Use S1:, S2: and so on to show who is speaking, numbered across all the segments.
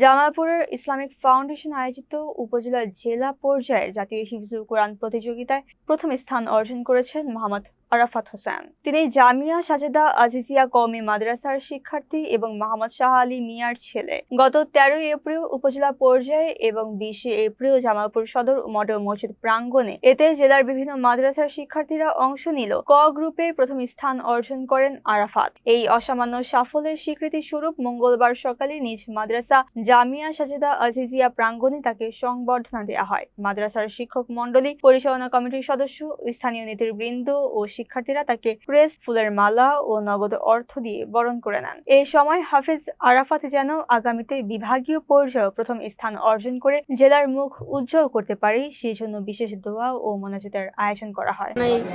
S1: জামালপুরের Islamic foundation আয়োজিত উপজেলা জেলা পর্যায়ের জাতীয় হিফজুল কোরআন প্রতিযোগিতায় প্রথম স্থান অর্জন করেছেন মোহাম্মদ আরাফাত হোসেন। তিনি জামিয়া সাজেদা আজিজিয়া কওমি মাদ্রাসার শিক্ষার্থী এবং মোহাম্মদ শাহ আলী মিয়ার ছেলে। গত 13 এপ্রিল উপজেলা পর্যায়ে এবং 20 এপ্রিল জামালপুর সদর মডেল মসজিদ প্রাঙ্গণে এতে জেলার বিভিন্ন মাদ্রাসার শিক্ষার্থীরা অংশ নিল। ক গ্রুপে প্রথম স্থান অর্জন করেন আরাফাত। এই অসামান্য সাফল্যের স্বীকৃতি স্বরূপ মঙ্গলবার সকালে নিজ মাদ্রাসা জামিয়া সাজেদা আজিজিয়া প্রাঙ্গণে তাকে সংবর্ধনা দেওয়া হয়। মাদ্রাসার শিক্ষক মণ্ডলী, পরিচালনা কমিটির সদস্য, স্থানীয় নেতৃবৃন্দ ও শিক্ষার্থীরা তাকে ক্রেস্ট, ফুলের মালা ও নগদ অর্থ দিয়ে বরণ করে নেন। এই সময় হাফেজ আরাফাত যেন আগামীতে বিভাগীয় পর্যায়ে প্রথম স্থান অর্জন করে জেলার মুখ উজ্জ্বল করতে পারে, সেই জন্য বিশেষ দোয়া ও মোনাজাতের আয়োজন করা হয়।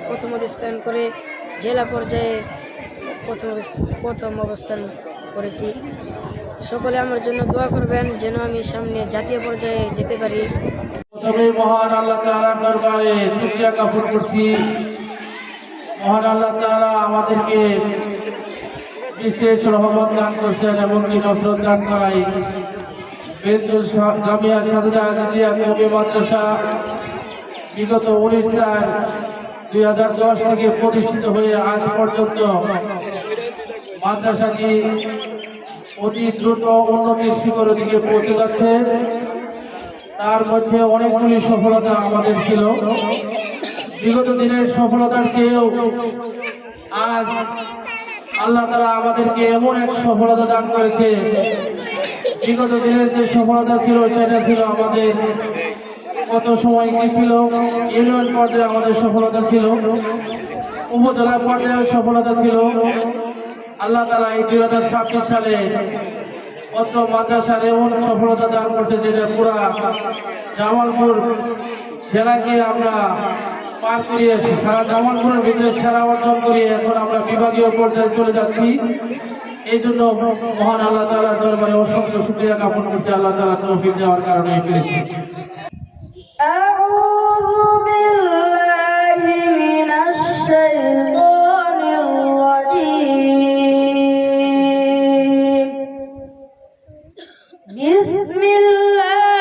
S2: প্রথম স্থান করে জেলা পর্যায়ে প্রথম অবস্থান করেছি। সকলে আমার জন্য দোয়া করবেন যেন আমি সামনে জাতীয় পর্যায়ে যেতে পারি।
S3: প্রথমে মহান আল্লাহ তাআলার দরবারে শুকরিয়া জ্ঞাপন করছি। মহান আল্লাহ তাআলা আমাদেরকে বিশেষ রহমত দান করছেন এবং নসরত দান করাই। জামিয়া সাজেদা আজিজিয়া কওমি মাদ্রাসা বিগত 19/4/2010 থেকে প্রতিষ্ঠিত হয়ে আজ পর্যন্ত মাদ্রাসাটি অতি দ্রুত উন্নতির শিখরের দিকে পৌঁছে যাচ্ছে। তার মধ্যে অনেকগুলি সফলতা আমাদের ছিল। বিগত দিনের সফলতার চেয়েও আজ আল্লাহ তাআলা আমাদেরকে এমন এক সফলতা দান করেছে। বিগত দিনের যে সফলতা ছিল সেটা ছিল আমাদের কত সময় কি ছিল, ইউনিয়ন পর্যায়ে আমাদের সফলতা ছিল, উপজেলা পর্যায়ে সফলতা ছিল। আল্লাহ তাআলা এই 2026 সালে অত মাদ্রাসার এমন সফলতা দান করছে যেটা পুরা জামালপুর জেলাকে আমরা পার করিয়ে সারা জামালপুরের ভিতরে সেরা অর্জন করিয়ে এখন আমরা বিভাগীয় পর্যায়ে চলে যাচ্ছি। এই জন্য মহান আল্লাহ তাআলার দরবারে অসংখ্য শুকরিয়া জ্ঞাপন করছি। আল্লাহ তাআলা তৌফিক দেওয়ার কারণে পেরেছি।
S4: بسم الله